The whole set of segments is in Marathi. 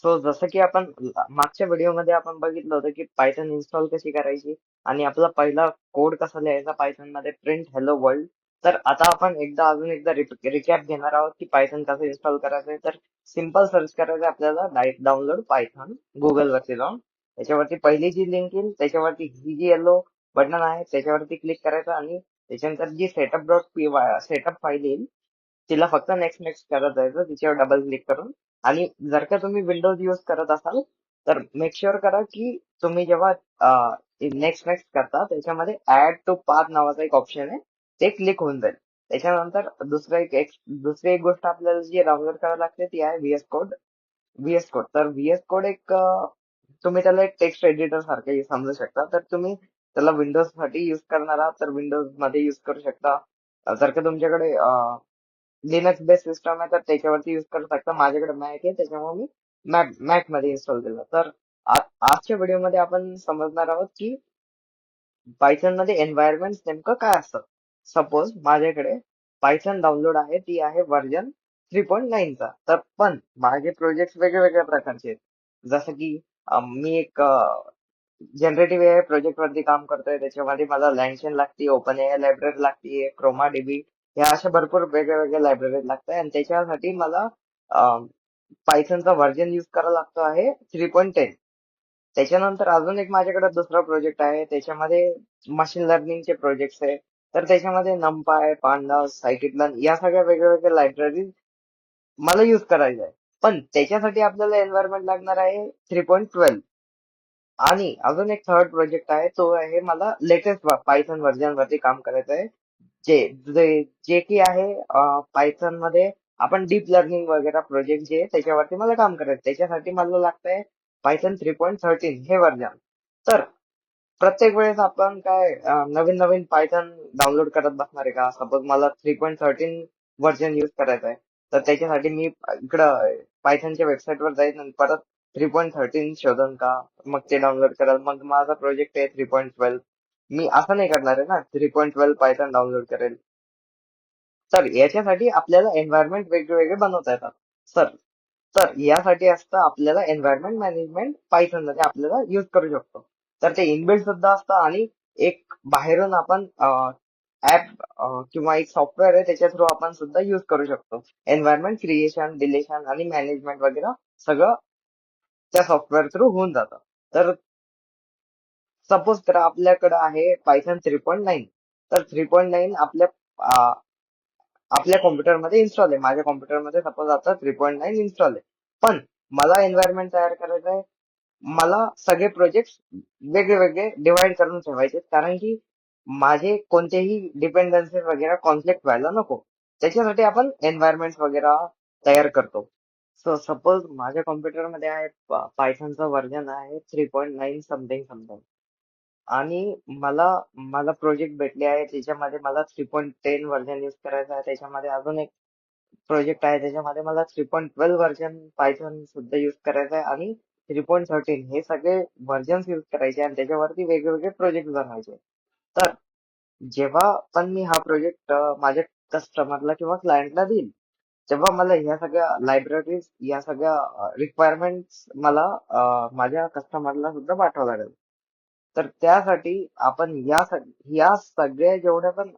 सो जसं की आपण मागच्या व्हिडिओमध्ये आपण बघितलं होतं की पायथन इन्स्टॉल कशी करायची आणि आपला पहिला कोड कसा लिहायचा पायथन मध्ये प्रिंट हॅलो वर्ल्ड. तर आता आपण अजून एकदा रिकॅप घेणार आहोत की पायथन कसं इन्स्टॉल करायचंय. तर सिम्पल सर्च करायचं आपल्याला डाउनलोड पायथन गुगल वरती जाऊन त्याच्यावरती पहिली जी लिंक येईल त्याच्यावरती ही जी येलो बटन आहे त्याच्यावरती क्लिक करायचं आणि त्याच्यानंतर जी सेटअप फाईल येईल तिला फक्त नेक्स्ट नेक्स्ट करत जायचं तिच्यावर डबल क्लिक करून. आणि जर का तुम्ही विंडोज यूज करत असाल तर मेक शुअर करा की तुम्ही जेव्हा नेक्स्ट नेक्स्ट करता त्याच्यामध्ये ऍड टू पाथ नावाचा एक ऑप्शन आहे ते क्लिक होऊन जाईल. त्याच्यानंतर दुसरी एक गोष्ट आपल्याला जी डाउनलोड करावी लागते ती आहे व्हीएस कोड. तर व्हीएस कोड तुम्ही त्याला एक टेक्स्ट एडिटर सारखं समजू शकता. तर तुम्ही त्याला विंडोज साठी युज करणार आहात तर विंडोज मध्ये युज करू शकता. जर का तुमच्याकडे लिनक्स बेस सिस्टम आहे तर त्याच्यावरती युज करू शकता. माझ्याकडे मॅक आहे त्याच्यामुळे मी मॅक मध्ये इन्स्टॉल केलं. तर आजच्या व्हिडिओमध्ये आपण समजणार आहोत की पायथन मध्ये एन्व्हायरमेंट नेमकं काय असतं. सपोज माझ्याकडे पायथन डाउनलोड आहे ती आहे व्हर्जन 3.9 चा. तर पण माझे प्रोजेक्ट वेगळ्या प्रकारचे आहेत. जसं की मी एक जनरेटिव्ह एआय प्रोजेक्ट वरती काम करतोय. त्याच्यामध्ये मला लँग्शन लागते, ओपन एआय लायब्ररी लागते, क्रोमा डीबी ह्या अशा भरपूर वेगळ्या लायब्ररी लागतात आणि त्याच्यासाठी मला पायथनचा व्हर्जन युज करावा लागतो आहे 3.10. त्याच्यानंतर अजून एक माझ्याकडे दुसरा प्रोजेक्ट आहे त्याच्यामध्ये मशीन लर्निंगचे प्रोजेक्ट्स आहे. तर त्याच्यामध्ये नमपाय, पांडास, सायकिटलन या सगळ्या वेगळ्या लायब्ररी मला युज करायच्या आहे. पण त्याच्यासाठी आपल्याला एन्व्हायरमेंट लागणार आहे 3.12. आणि अजून एक थर्ड प्रोजेक्ट आहे तो आहे मला लेटेस्ट पायथन व्हर्जन वरती काम करायचं आहे. जे जे जे की आहे पायथन मध्ये आपण डीप लर्निंग वगैरे प्रोजेक्ट जे आहे त्याच्यावरती मला काम करायचं. त्याच्यासाठी मला लागतंय पायथन 3.13 हे व्हर्जन. तर प्रत्येक वेळेस आपण काय नवीन नवीन पायथन डाउनलोड करत बसणार आहे का. सपोज मला 3.13 व्हर्जन युज करायचं आहे तर त्याच्यासाठी मी इकडं पायथनच्या वेबसाईटवर जाईन आणि परत 3.13 शोधन का, मग ते डाउनलोड कराल. मग माझा प्रोजेक्ट आहे 3.12. मी असं नाही करणार आहे ना 3.12 पायथन डाउनलोड करेल. तर याच्यासाठी आपल्याला एन्व्हायरमेंट वेगवेगळे बनवता येतात. सर तर यासाठी असतं आपल्याला एन्व्हायरमेंट मॅनेजमेंट पायथन मध्ये आपल्याला युज करू शकतो. तर ते इनबिल्ट सुद्धा असतं आणि एक बाहेरून आपण ऍप किंवा एक सॉफ्टवेअर आहे त्याच्या थ्रू आपण सुद्धा युज करू शकतो. एन्व्हायरमेंट क्रिएशन, डिलेशन आणि मॅनेजमेंट वगैरे सगळं त्या सॉफ्टवेअर थ्रू होऊन जातं. तर सपोज तर आपल्याकडे आहे पायथन 3.9. तर 3.9 आपल्या कॉम्प्युटरमध्ये इन्स्टॉल आहे. माझ्या कॉम्प्युटरमध्ये सपोज आता 3.9 इन्स्टॉल आहे. पण मला एन्व्हायरमेंट तयार करायचं आहे. मला सगळे प्रोजेक्ट वेगळे डिवाइड करून ठेवायचे कारण की माझे कोणतेही डिपेंडन्सी वगैरे कॉन्फ्लिक्ट व्हायला नको. त्याच्यासाठी आपण एन्व्हायरमेंट वगैरे तयार करतो. सो सपोज माझ्या कॉम्प्युटरमध्ये आहे पायथनचं व्हर्जन आहे 3.9 समथिंग समथिंग. आणि मला मला प्रोजेक्ट भेटले आहे त्याच्यामध्ये मला 3.10 व्हर्जन युज करायचं आहे. त्याच्यामध्ये अजून एक प्रोजेक्ट आहे त्याच्यामध्ये मला 3.12 व्हर्जन पायथन सुद्धा युज करायचं आहे आणि 3.13 हे सगळे व्हर्जन युज करायचे आणि त्याच्यावरती वेगवेगळे प्रोजेक्ट बनवायचे. तर जेव्हा पण मी हा प्रोजेक्ट माझ्या कस्टमरला किंवा क्लायंटला देईल तेव्हा मला ह्या सगळ्या लायब्ररीज या सगळ्या रिक्वायरमेंट्स मला माझ्या कस्टमरला सुद्धा पाठवावं लागेल. तर त्यासाठी आपण या सगळ्या जेवढ्या पण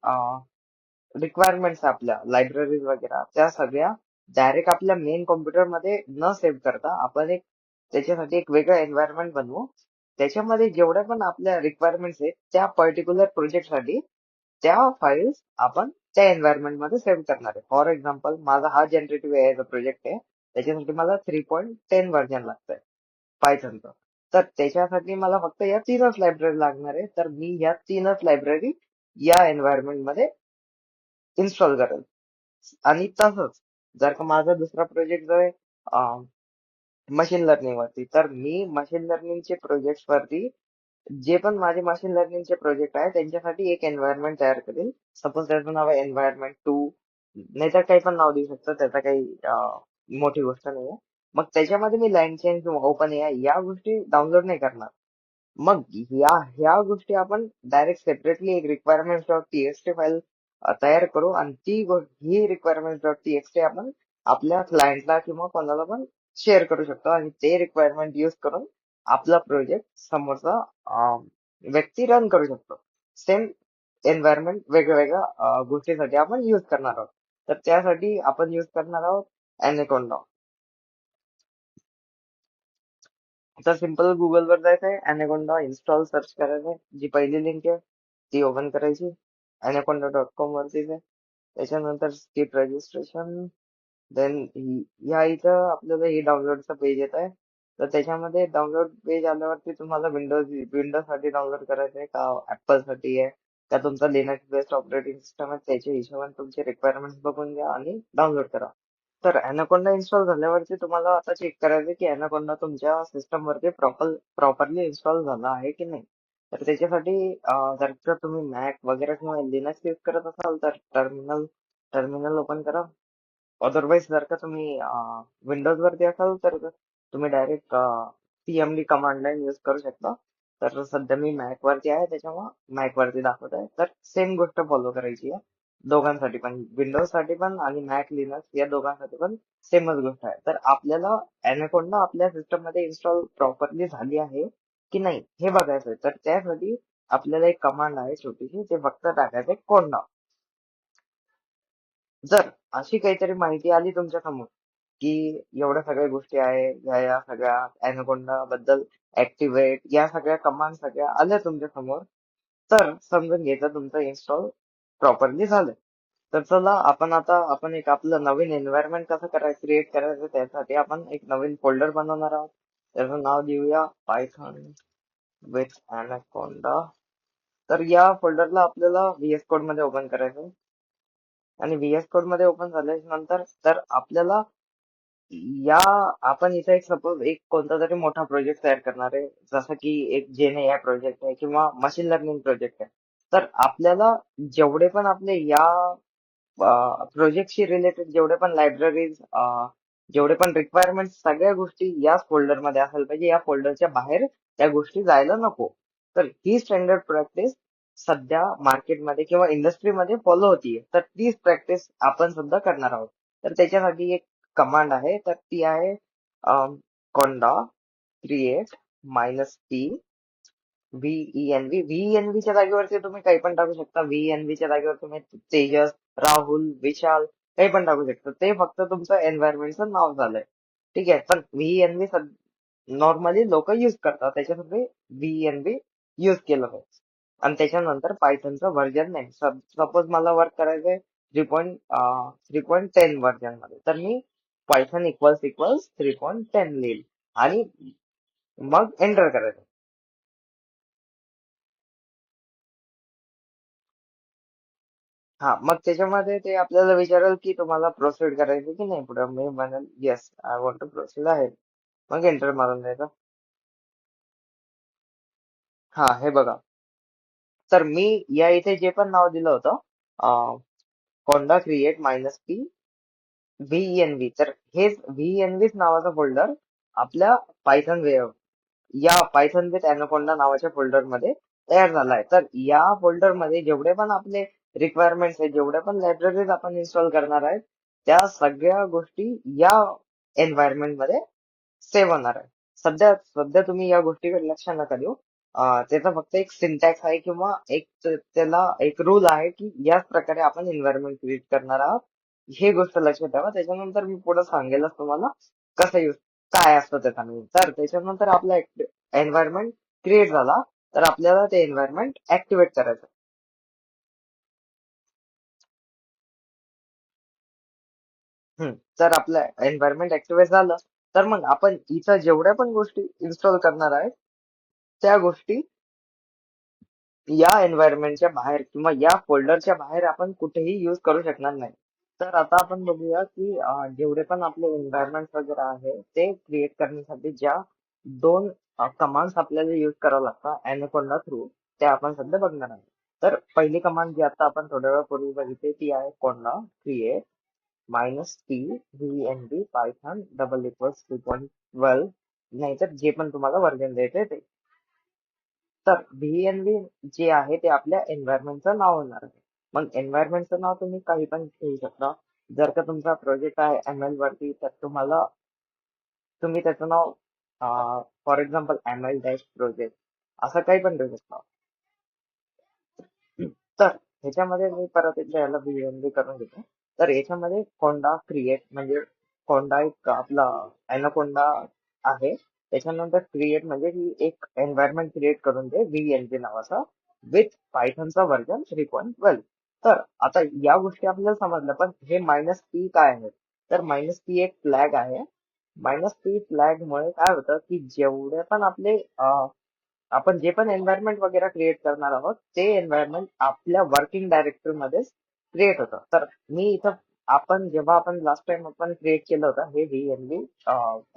रिक्वायरमेंट्स आपल्या लायब्ररीज वगैरे त्या सगळ्या डायरेक्ट आपल्या मेन कॉम्प्युटर मध्ये न सेव्ह करता आपण त्याच्यासाठी एक वेगळं एन्व्हायरमेंट बनवू. त्याच्यामध्ये जेवढ्या पण आपल्या रिक्वायरमेंट्स आहेत त्या पर्टिक्युलर प्रोजेक्ट साठी त्या फाईल्स आपण त्या एन्व्हायरमेंट मध्ये सेव्ह करणार आहे. फॉर एक्झाम्पल माझा हा जनरेटिव्ह एआयचा प्रोजेक्ट आहे त्याच्यासाठी मला 3.10 व्हर्जन लागतंय पायथनचं. तर त्याच्यासाठी मला फक्त या तीनच लायब्ररी लागणार आहे. तर मी या तीनच लायब्ररी या एन्व्हायरमेंट मध्ये इन्स्टॉल करेल. आणि तसंच जर का माझा दुसरा प्रोजेक्ट जो आहे मशीन लर्निंग वरती तर मी मशीन लर्निंगचे प्रोजेक्ट वरती जे पण माझे मशीन लर्निंगचे प्रोजेक्ट आहे त्यांच्यासाठी एक एन्व्हायरमेंट तयार करेल. सपोज त्याचं नाव आहे एन्व्हायरमेंट 2, नाहीतर काही पण नाव देऊ शकतो. त्याचा काही मोठी गोष्ट नाहीये. मग त्याच्यामध्ये मी लाईन चेंज किंवा ओपन एआय या गोष्टी डाउनलोड नाही करणार. मग ह्या गोष्टी आपण डायरेक्ट सेपरेटली एक रिक्वायरमेंट डॉट टीएक्सटी फाईल तयार करू आणि ही रिक्वायरमेंट डॉट टीएक्सटी आपण आपल्या क्लायंटला किंवा कोणाला पण शेअर करू शकतो आणि ते रिक्वायरमेंट यूज करून आपला प्रोजेक्ट समोरचा व्यक्ती रन करू शकतो. सेम एन्व्हायरमेंट वेगवेगळ्या गोष्टीसाठी आपण यूज करणार आहोत. तर त्यासाठी आपण यूज करणार आहोत Anaconda. तर सिम्पल गुगलवर जायचं आहे, Anaconda इन्स्टॉल सर्च करायचं आहे. जी पहिली लिंक आहे ती ओपन करायची. Anaconda.com वरतीच आहे. त्याच्यानंतर स्किप रजिस्ट्रेशन. देन ह्या इथं आपल्याला ही डाउनलोडचं पेज येत आहे. तर त्याच्यामध्ये डाउनलोड पेज आल्यावरती तुम्हाला विंडोज साठी डाउनलोड करायचं आहे का ऍपल साठी आहे का तुमचा लिनक्स बेस्ड ऑपरेटिंग सिस्टम आहे, त्याच्या हिशोबाने तुमचे रिक्वायरमेंट्स बघून घ्या आणि डाउनलोड करा. तर Anaconda इन्स्टॉल झाल्यावरती तुम्हाला आता चेक करायचं की Anaconda तुमच्या सिस्टम वरती प्रॉपरली इन्स्टॉल झाला आहे की नाही. तर त्याच्यासाठी जर का तुम्ही मॅक वगैरे किंवा लिनक्स यूज करत असाल तर टर्मिनल टर्मिनल ओपन करा. अदरवाईज जर का तुम्ही विंडोज वरती असाल तर तुम्ही direct cmd command line use करू शकता. तर सध्या मी मॅक वरती आहे त्याच्यामुळे मॅक वरती दाखवत आहे. तर सेम गोष्ट फॉलो करायची आहे दोघांसाठी पण, विंडोज साठी पण आणि मॅक लिनक्स या दोघांसाठी पण सेमच गोष्ट आहे. तर आपल्याला Anaconda आपल्या सिस्टम मध्ये इन्स्टॉल प्रॉपरली झाली आहे की नाही हे बघायचं आहे. तर त्यासाठी आपल्याला एक कमांड आहे छोटीशी, ते फक्त टाकायचं आहे कोंडा. जर अशी काहीतरी माहिती आली तुमच्या समोर की एवढ्या सगळ्या गोष्टी आहे, या सगळ्या Anaconda बद्दल ऍक्टिव्हेट या सगळ्या कमांड सगळ्या आल्या तुमच्या समोर, तर समजून घ्यायचं तुमचं इन्स्टॉल प्रॉपरली झालं. तर चला आपण एक आपलं नवीन एन्व्हायरमेंट कसं क्रिएट करायचं त्यासाठी आपण एक नवीन फोल्डर बनवणार आहोत. त्याचं नाव देऊया पायथॉन विथ Anaconda. तर या फोल्डरला आपल्याला VS कोड मध्ये ओपन करायचं आहे. आणि VS कोड मध्ये ओपन झाल्याच्या नंतर तर आपल्याला या आपण इथे एक सपोज एक कोणता तरी मोठा प्रोजेक्ट तयार करणार आहे, जसं की एक जेन AI प्रोजेक्ट आहे किंवा मशीन लर्निंग प्रोजेक्ट आहे. तर आपल्याला जेवढे पण आपले या प्रोजेक्टशी रिलेटेड जेवढे पण लायब्ररीज, जेवढे पण रिक्वायरमेंट सगळ्या गोष्टी याच फोल्डर मध्ये असायला पाहिजे. या फोल्डरच्या बाहेर त्या गोष्टी जायला नको. तर ही स्टँडर्ड प्रॅक्टिस सध्या मार्केटमध्ये किंवा इंडस्ट्रीमध्ये फॉलो होतीये. तर तीच प्रॅक्टिस आपण सुद्धा करणार आहोत. तर त्याच्यासाठी एक कमांड आहे, तर ती आहे कोंडा क्रिएट -p VENV च्या जागेवरती तुम्ही काही पण टाकू शकता. VENV च्या जागेवर तुम्ही तेजस, राहुल, विशाल काही पण टाकू शकता. ते फक्त तुमचं एन्व्हायरमेंटचं नाव झालंय. ठीक आहे. पण VENV नॉर्मली लोक युज करतात, त्याच्यासाठी VENV युज केलं पाहिजे. आणि त्याच्यानंतर पायथनचं व्हर्जन नाही. सपोज मला वर्क करायचंय 3.10 व्हर्जन मध्ये, तर मी पायथन इक्वल्स 3.10 लिहिल आणि मग एंटर करायचं. हा, मग त्याच्यामध्ये ते आपल्याला विचारेल की तुम्हाला प्रोसीड करायचं की नाही पुढे. मी म्हणेल yes I want to proceed आहे. मग एंटर मारून द्यायचं. हा, हे बघा. तर मी या इथे जे पण नाव दिलं होतं कोंडा क्रिएट -p VENV, तर हेच VENV नावाचा फोल्डर आपल्या पायथन या पायथन विथ Anaconda नावाच्या फोल्डर मध्ये तयार झाला आहे. तर या फोल्डर मध्ये जेवढे पण आपले रिक्वायरमेंट्स आहेत, जेवढ्या पण लायब्ररीज आपण इन्स्टॉल करणार आहेत, त्या सगळ्या गोष्टी या एन्व्हायरमेंट मध्ये सेव्ह होणार आहे. सध्या सध्या तुम्ही या गोष्टीकडे लक्ष नका देऊ. त्याचा फक्त एक सिंटॅक्स आहे किंवा त्याला एक रूल आहे की याच प्रकारे आपण एन्व्हायरमेंट क्रिएट करणार आहोत. हे गोष्ट लक्षात ठेवा. त्याच्यानंतर मी पुढे सांगेलच तुम्हाला कसं काय असतं त्याचा meaning. तर त्याच्यानंतर आपला एन्व्हायरमेंट क्रिएट झाला, तर आपल्याला ते एन्व्हायरमेंट ऍक्टिव्हेट करायचं. तर आपलं एन्व्हायरमेंट ऍक्टिव्हेट झालं, तर मग आपण इथं जेवढ्या पण गोष्टी इन्स्टॉल करणार आहेत त्या गोष्टी या एन्व्हायरमेंटच्या बाहेर किंवा या फोल्डरच्या बाहेर आपण कुठेही युज करू शकणार नाही. तर आता आपण बघूया की जेवढे पण आपले एन्व्हायरमेंट वगैरे आहे ते क्रिएट करण्यासाठी ज्या दोन कमांड्स आपल्याला युज करावं लागतात Anaconda थ्रू, ते आपण सध्या बघणार आहोत. तर पहिली कमांड जी आता आपण थोड्या वेळापूर्वी बघितली ती आहे कोंडा क्रिएट -p VNV पायथन =2.12, नाहीतर जे पण तुम्हाला व्हर्जन द्यायचंय ते. तर VNV जे आहे ते आपल्या एन्व्हायरमेंटचं नाव होणार आहे. मग एन्व्हायरमेंटचं नाव तुम्ही काही पण ठेवू शकता. जर का तुमचा प्रोजेक्ट आहे ML वरती, तर तुम्हाला तुम्ही त्याचं now for example ML dash project असं काही पण ठेवू शकता. तर ह्याच्यामध्ये मी परत एकदा याला व्हीएनबी करून घेतो. तर याच्यामध्ये कोंडा क्रिएट म्हणजे कोंडा एक आपला अॅनाकोंडा आहे. त्याच्यानंतर क्रिएट म्हणजे की एक एन्व्हायरमेंट क्रिएट करून दे व्हीएनबी नावाचा विथ पायथनचा व्हर्जन 3.12. तर आता या गोष्टी आपल्याला समजल्या, पण हे मायनस पी काय आहे? तर मायनस पी एक फ्लॅग आहे. मायनस पी फ्लॅग मुळे काय होतं की जेवढे पण आपले आपण जे पण एन्व्हायरमेंट वगैरे क्रिएट करणार आहोत ते एन्व्हायरमेंट आपल्या वर्किंग डायरेक्टरी मध्येच क्रिएट होतं. तर मी इथं जेव्हा आपण लास्ट टाइम आपण क्रिएट केलं होतं हे व्हीएनबी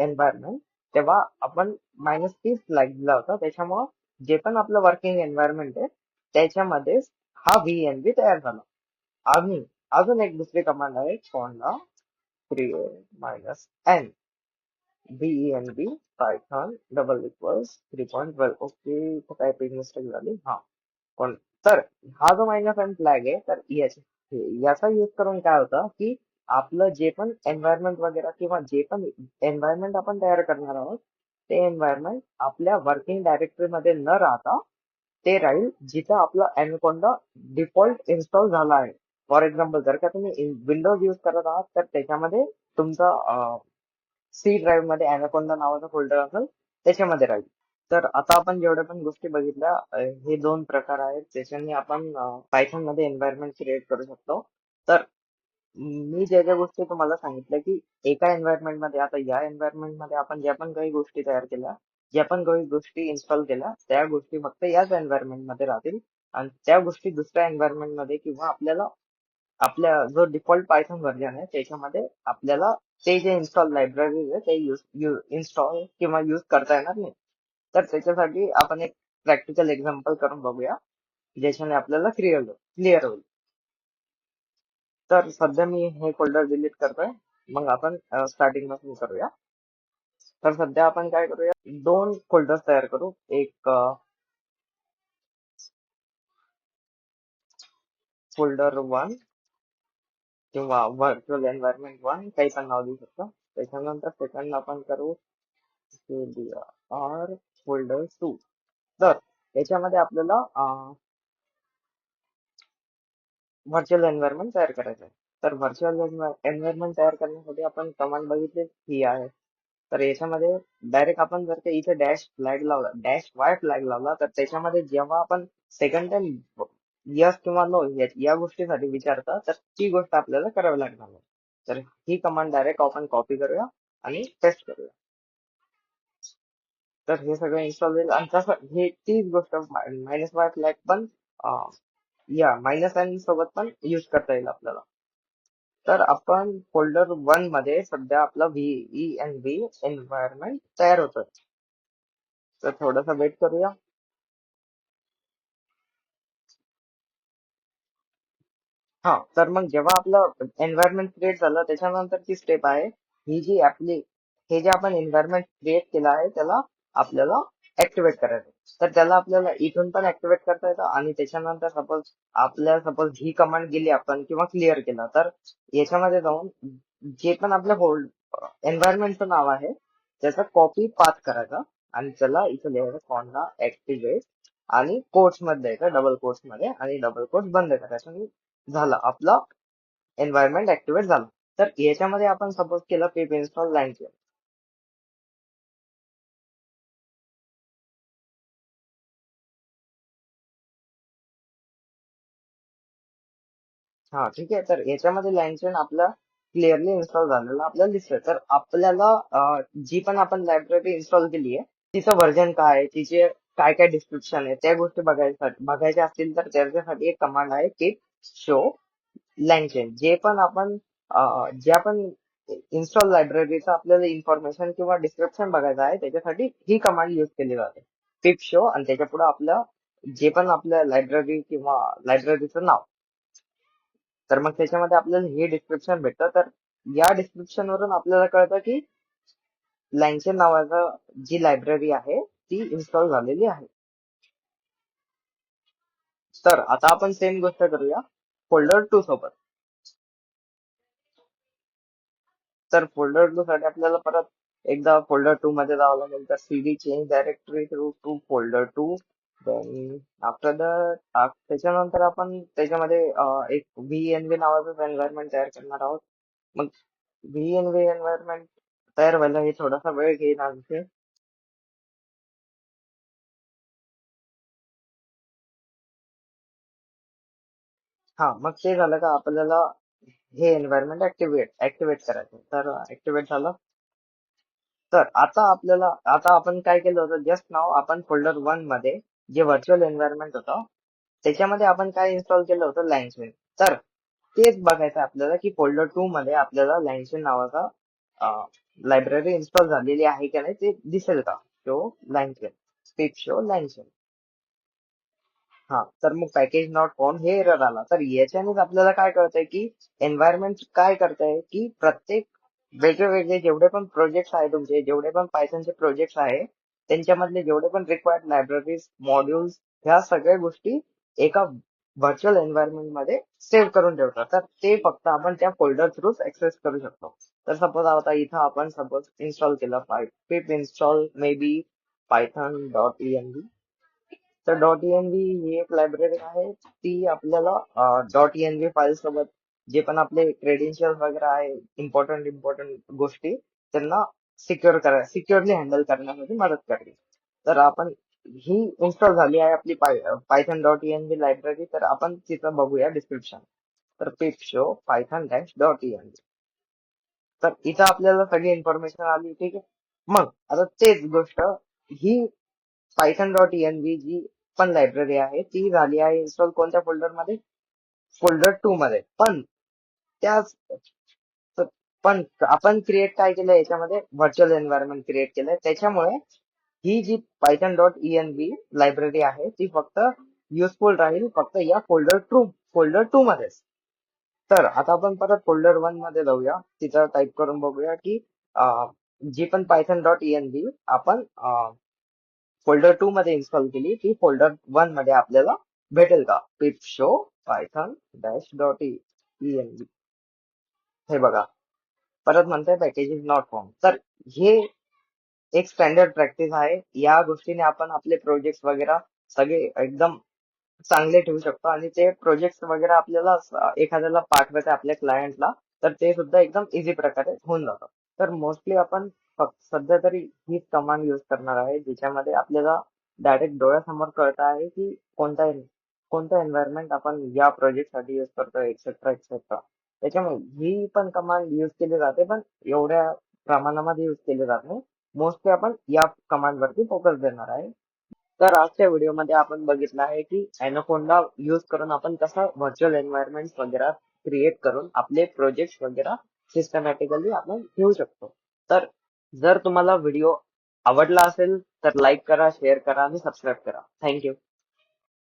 एन्व्हायरमेंट, तेव्हा आपण मायनस तीस फ्लॅग दिला होता. त्याच्यामुळं जे पण आपलं वर्किंग एन्व्हायरमेंट आहे त्याच्यामध्येच हा व्हीएनबी तयार झाला. आणि अजून एक दुसरी कमांड आहे कोणला create minus N VENB Python double equals 3.12. Okay, इथं काय पेज मिस्टेक झाली. हा पण तर हा जो मायनस एन फ्लॅग आहे तर याचा यूज करून काय होतं की आपलं जे पण एन्व्हायरमेंट वगैरे किंवा जे पण एन्व्हायरमेंट आपण तयार करणार आहोत ते एन्व्हायरमेंट आपल्या वर्किंग डायरेक्टरी मध्ये न राहता ते राहील जिथं आपला अॅनाकोंडा डिफॉल्ट इन्स्टॉल झाला आहे. फॉर एक्झाम्पल जर का तुम्ही विंडोज यूज करत आहात तर त्याच्यामध्ये तुमचा सी ड्राईव्ह मध्ये अॅनाकोंडा नावाचा फोल्डर असेल त्याच्यामध्ये राहील. तर आता आपण जेवढ्या पण गोष्टी बघितल्या हे दोन प्रकार आहेत ज्याच्याने आपण पायथन मध्ये एन्व्हायरमेंट क्रिएट करू शकतो. तर मी ज्या ज्या गोष्टी तुम्हाला सांगितल्या की एका एन्व्हायरमेंट मध्ये आता या एन्व्हायरमेंट मध्ये आपण ज्या पण काही गोष्टी तयार केल्या, ज्या पण काही गोष्टी इन्स्टॉल केल्या त्या गोष्टी फक्त याच एन्व्हायरमेंट मध्ये राहतील. आणि त्या गोष्टी दुसऱ्या एन्व्हायरमेंट मध्ये किंवा आपल्या जो डिफॉल्ट पायथन व्हर्जन आहे त्याच्यामध्ये आपल्याला ते जे इन्स्टॉल लायब्ररीज आहे ते इन्स्टॉल किंवा युज करता येणार नाही. तर त्याच्यासाठी आपण एक प्रॅक्टिकल एक्झाम्पल करून बघूया ज्याच्याने आपल्याला क्लिअर होईल. तर सध्या मी हे फोल्डर डिलीट करतोय. मग आपण स्टार्टिंग पासून करूया. तर सध्या आपण काय करूया, दोन फोल्डर्स तयार करू. एक फोल्डर 1 किंवा व्हर्च्युअल एन्व्हायरमेंट 1 काही पण नाव देऊ शकतो. त्याच्यानंतर सेकंड आपण करू आर फोल्डर 2. तर याच्यामध्ये आपल्याला व्हर्च्युअल एन्व्हायरमेंट तयार करायचं आहे. तर व्हर्च्युअल एन्व्हायरमेंट तयार करण्यासाठी आपण कमांड बघितली ही आहे. तर याच्यामध्ये डायरेक्ट आपण जर का इथे डॅश फ्लॅग लावला, डॅश वाय फ्लॅग लावला, तर त्याच्यामध्ये जेव्हा आपण सेकंड टाइम यस किंवा नो या गोष्टीसाठी विचारता तर ती गोष्ट आपल्याला करावी लागणार नाही. तर ही कमांड डायरेक्ट आपण कॉपी करूया आणि पेस्ट करूया. तर हे सगळं इन्स्टॉल होईल आणि तसं हे तीच गोष्ट मायनस वाय फ्लॅग पण या मायनस एन सोबत पण युज करता येईल आपल्याला. तर आपण फोल्डर 1 मध्ये सध्या आपला व्हीएनबी एन्व्हायरमेंट तयार होतोय. तर थोडासा वेट करूया. हा, तर मग जेव्हा आपलं एन्व्हायरमेंट क्रिएट झालं त्याच्यानंतरची स्टेप आहे ही जी आपली हे जे आपण एन्व्हायरमेंट क्रिएट केलं आहे त्याला आपल्याला ऍक्टिव्हेट करायचं. तर त्याला आपल्याला इथून पण ऍक्टिव्हेट करता येतं आणि त्याच्यानंतर सपोज ही कमांड गेली आपण किंवा क्लिअर केला तर याच्यामध्ये जाऊन जे पण आपल्या एन्व्हायरमेंटचं नाव आहे त्याचा कॉपी पाथ करायचा आणि त्याला इथं लिहायचं कोणला ऍक्टिव्हेट आणि कोट्स मध्ये द्यायचं, डबल कोट्स मध्ये, आणि डबल कोट्स बंद करायचं आणि झालं आपला एन्व्हायरमेंट ऍक्टिव्हेट झाला. तर याच्यामध्ये आपण सपोज केलं pip install लाईन. हा ठीक आहे, तर याच्यामध्ये लाईन आपला क्लिअरली इन्स्टॉल झालेला आपल्याला दिसतोय. तर आपल्याला जी पण आपण लायब्ररी इन्स्टॉल केली आहे तिचं व्हर्जन काय आहे, तिचे काय काय डिस्क्रिप्शन आहे त्या गोष्टी बघायच्या असतील तर त्याच्यासाठी एक कमांड आहे कीप शो लाईन. जे पण आपण ज्या पण इन्स्टॉल लायब्ररीचं आपल्याला इन्फॉर्मेशन किंवा डिस्क्रिप्शन बघायचं आहे त्याच्यासाठी ही कमांड युज केली जाते कीप शो आणि त्याच्या पुढे आपलं जे पण आपल्या लायब्ररी किंवा लायब्ररीचं नाव. तर मग त्याच्यामध्ये आपल्याला हे डिस्क्रिप्शन भेटतं. तर या डिस्क्रिप्शन वरून आपल्याला कळतं की लँचन नावाचा जी लायब्ररी आहे ती इन्स्टॉल झालेली आहे. तर आता आपण सेम गोष्ट करूया फोल्डर 2 सोबत. तर फोल्डर 2 साठी आपल्याला परत एकदा फोल्डर 2 मध्ये जावं लागेल, तर cd change directory through to folder 2. Then after that त्याच्यानंतर आपण त्याच्यामध्ये एक व्हीएनव्ही नावाचं एन्व्हायरमेंट तयार करणार आहोत. मग व्हीएनव्ही एन्व्हायरमेंट तयार व्हायला हे थोडासा वेळ घेईल आणखी. हा, मग ते झालं का आपल्याला हे एन्व्हायरमेंट ऍक्टिव्हेट करायचं. तर ऍक्टिव्हेट झालं. तर आता आपण काय केलं होतं, जस्ट नाव आपण फोल्डर 1 मध्ये जे व्हर्च्युअल एन्व्हायरमेंट होतं त्याच्यामध्ये आपण काय इन्स्टॉल केलं होतं, लँग्वेज. तर तेच बघायचं आहे आपल्याला की फोल्डर 2 मध्ये आपल्याला लँग्वेज नावाचा लायब्ररी इन्स्टॉल झालेली आहे की नाही ते दिसेल का. Show language, speak show language. हा, तर मग पॅकेज नॉट फाउंड हे एरर आला. तर याच्यानेच आपल्याला काय कळतंय की एन्व्हायरमेंट काय करतंय की प्रत्येक वेगळे वेगळे जेवढे पण प्रोजेक्ट्स आहे तुमचे, जेवढे पण पायथनचे प्रोजेक्ट्स आहे, त्यांच्यामधले जेवढे पण रिक्वायर्ड लायब्ररीज, मॉड्यूल्स, ह्या सगळ्या गोष्टी एका व्हर्च्युअल एन्व्हायरमेंट मध्ये सेव्ह करून ठेवतात. तर ते फक्त आपण त्या फोल्डर थ्रू ऍक्सेस करू शकतो. तर सपोज आता इथं आपण सपोज इन्स्टॉल केलं pip install maybe Python dot ENV. तर डॉट इएनव्ही ही एक लायब्ररी आहे. ती आपल्याला डॉट इएनव्ही फाईल सोबत जे पण आपले क्रेडेन्शियल वगैरे आहे, इम्पॉर्टंट गोष्टी, त्यांना सिक्युअरली हँडल करण्यासाठी मदत करते. तर आपण ही इन्स्टॉल झाली आहे आपली पायथन डॉट इएनव्ही लायब्ररी. तर आपण तिथं बघूया डिस्क्रिप्शन. तर पिप show Python dash dot ENV. तर इथं आपल्याला सगळी इन्फॉर्मेशन आली, ठीक आहे. मग आता तेच गोष्ट ही पायथन डॉट इएनव्ही जी पण लायब्ररी आहे ती झाली आहे इन्स्टॉल कोणत्या फोल्डर मध्ये, फोल्डर 2 मध्ये. त्याच पण आपण क्रिएट काय केलं याच्यामध्ये, व्हर्च्युअल एन्व्हायरमेंट क्रिएट केलंय. त्याच्यामुळे ही जी पायथन डॉट इएनव्ही लायब्ररी आहे ती फक्त युजफुल राहील फक्त या फोल्डर 2 मध्येच. तर आता आपण परत फोल्डर 1 मध्ये जाऊया, तिथं टाईप करून बघूया की जी पण पायथन डॉट इएनव्ही आपण फोल्डर 2 मध्ये इन्स्टॉल केली ती फोल्डर 1 मध्ये आपल्याला भेटेल का. पिप शो पायथन डॅश डॉट इएनव्ही. हे बघा, परत म्हणतंय पॅकेज इज नॉट फाउंड. तर हे एक स्टँडर्ड प्रॅक्टिस आहे. या गोष्टीने आपण आपले प्रोजेक्ट वगैरे सगळे एकदम चांगले ठेवू शकतो. आणि ते प्रोजेक्ट वगैरे आपल्याला एखाद्याला पाठवायचे आपल्या क्लायंटला, तर ते सुद्धा एकदम इझी प्रकारे होऊन जातं. तर मोस्टली आपण सध्या तरी हीच कमांड युज करणार आहे, ज्याच्यामध्ये आपल्याला डायरेक्ट डोळ्यासमोर कळत आहे की कोणता एन्व्हायरमेंट आपण या प्रोजेक्ट साठी युज करतोय, एक्सेट्रा एक्सेट्रा. त्याच्यामुळे ही पण कमांड युज केली जाते, पण एवढ्या प्रमाणामध्ये युज केली जात नाही. मोस्टली आपण या कमांड वरती फोकस देणार आहे. तर आजच्या व्हिडिओमध्ये आपण बघितलं आहे की ऍनाकोंडा यूज करून आपण कसं व्हर्च्युअल एन्व्हायरमेंट वगैरे क्रिएट करून आपले प्रोजेक्ट वगैरे सिस्टमॅटिकली आपण घेऊ शकतो. तर जर तुम्हाला व्हिडिओ आवडला असेल तर लाईक करा, शेअर करा आणि सबस्क्राईब करा. थँक्यू.